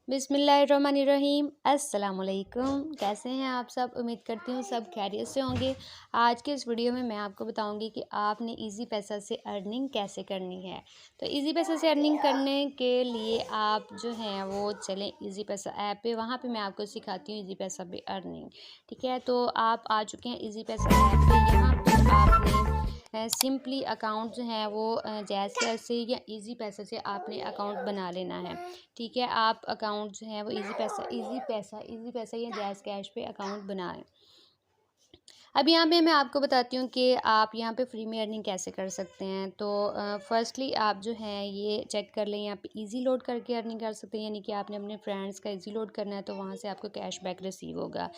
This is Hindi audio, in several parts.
बिस्मिल्लाहिर्रहमानिर्रहीम। अस्सलाम वालेकुम। कैसे हैं आप सब? उम्मीद करती हूँ सब खैरियत से होंगे। आज के इस वीडियो में मैं आपको बताऊंगी कि आपने इजी पैसा से अर्निंग कैसे करनी है। तो इजी पैसा से अर्निंग करने के लिए आप जो हैं वो चलें इजी पैसा ऐप पे, वहाँ पे मैं आपको सिखाती हूँ इजी पैसा पे अर्निंग। ठीक है, तो आप आ चुके हैं इजी पैसा ऐप पे। यहाँ पे आपने सिंपली अकाउंट जो है वो जैज़ कैश से या इजी पैसा से आपने अकाउंट बना लेना है। ठीक है, आप अकाउंट जो है वो इजी पैसा या जैज़ कैश पे अकाउंट बनाएं। अब यहाँ पे मैं आपको बताती हूँ कि आप यहाँ पे फ्री में अर्निंग कैसे कर सकते हैं। तो फर्स्टली आप जो है ये चेक कर लें, यहाँ पे इजी लोड करके अर्निंग कर सकते हैं, यानी कि आपने अपने फ्रेंड्स का इजी लोड करना है तो वहाँ से आपको कैश बैक रिसीव होगा।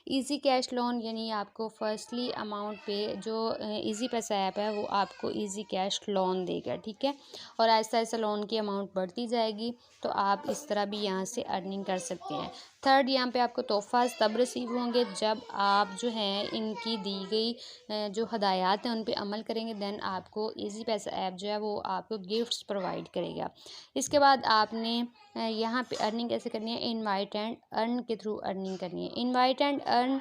इजी कैश लोन यानी आपको फर्स्टली अमाउंट पे जो इजी पैसा ऐप है वो आपको इजी कैश लोन देगा। ठीक है, और ऐसा ऐसा लोन की अमाउंट बढ़ती जाएगी, तो आप इस तरह भी यहाँ से अर्निंग कर सकते हैं। थर्ड, यहाँ पे आपको तोहफ़ा तब रिसीव होंगे जब आप जो हैं इनकी दी गई जो हदायत हैं उन पे अमल करेंगे। देन आपको इजी पैसा ऐप जो है वो आपको गिफ्ट्स प्रोवाइड करेगा। इसके बाद आपने यहाँ पे अर्निंग कैसे करनी है, इनवाइट एंड अर्न के थ्रू अर्निंग करनी है। इनवाइट एंड अर्न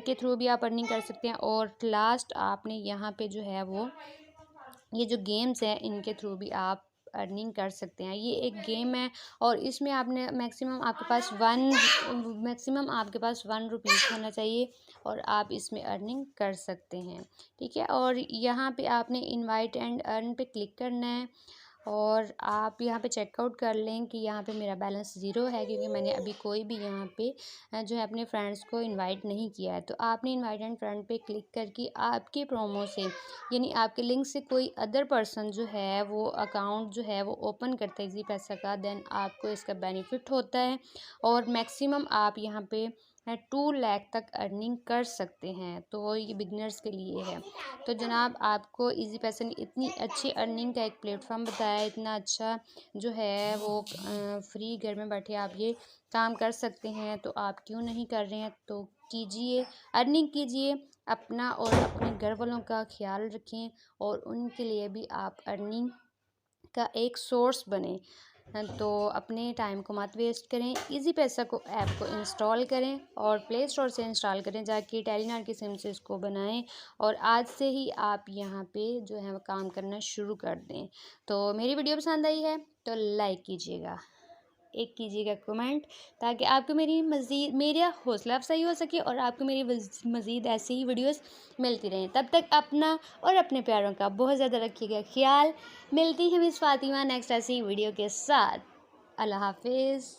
के थ्रू भी आप अर्निंग कर सकते हैं। और लास्ट आपने यहाँ पे जो है वो ये जो गेम्स हैं इनके थ्रू भी आप अर्निंग कर सकते हैं। ये एक गेम है और इसमें आपने मैक्सिमम आपके पास 1 रुपीज़ होना चाहिए और आप इसमें अर्निंग कर सकते हैं। ठीक है, और यहाँ पे आपने इनवाइट एंड अर्न पे क्लिक करना है और आप यहाँ पे चेकआउट कर लें कि यहाँ पे मेरा बैलेंस ज़ीरो है, क्योंकि मैंने अभी कोई भी यहाँ पे जो है अपने फ्रेंड्स को इनवाइट नहीं किया है। तो आपने इनवाइट एंड फ्रेंड पे क्लिक करके आपके प्रोमो से यानी आपके लिंक से कोई अदर पर्सन जो है वो अकाउंट जो है वो ओपन करता है इजी पैसा का, देन आपको इसका बेनिफिट होता है और मैक्सिमम आप यहाँ पे 2 लाख तक अर्निंग कर सकते हैं। तो ये बिगनर्स के लिए है। तो जनाब, आपको इजी पैसा ने इतनी अच्छी अर्निंग का एक प्लेटफॉर्म बताया, इतना अच्छा जो है वो फ्री घर में बैठे आप ये काम कर सकते हैं, तो आप क्यों नहीं कर रहे हैं? तो कीजिए, अर्निंग कीजिए, अपना और अपने घर वालों का ख्याल रखें और उनके लिए भी आप अर्निंग का एक सोर्स बने। तो अपने टाइम को मत वेस्ट करें। इजी पैसा को ऐप को इंस्टॉल करें और प्ले स्टोर से इंस्टॉल करें, जाके टेलीनॉर की सिम से इसको बनाएं और आज से ही आप यहाँ पे जो है वो काम करना शुरू कर दें। तो मेरी वीडियो पसंद आई है तो लाइक कीजिएगा, एक कीजिएगा कमेंट, ताकि आपको मेरा हौसला अफजाई हो सके और आपको मेरी मज़ीद ऐसी ही वीडियोस मिलती रहें। तब तक अपना और अपने प्यारों का बहुत ज़्यादा रखिएगा ख्याल। मिलती है मिस फातिमा नेक्स्ट ऐसी वीडियो के साथ। अल्लाह हाफिज़।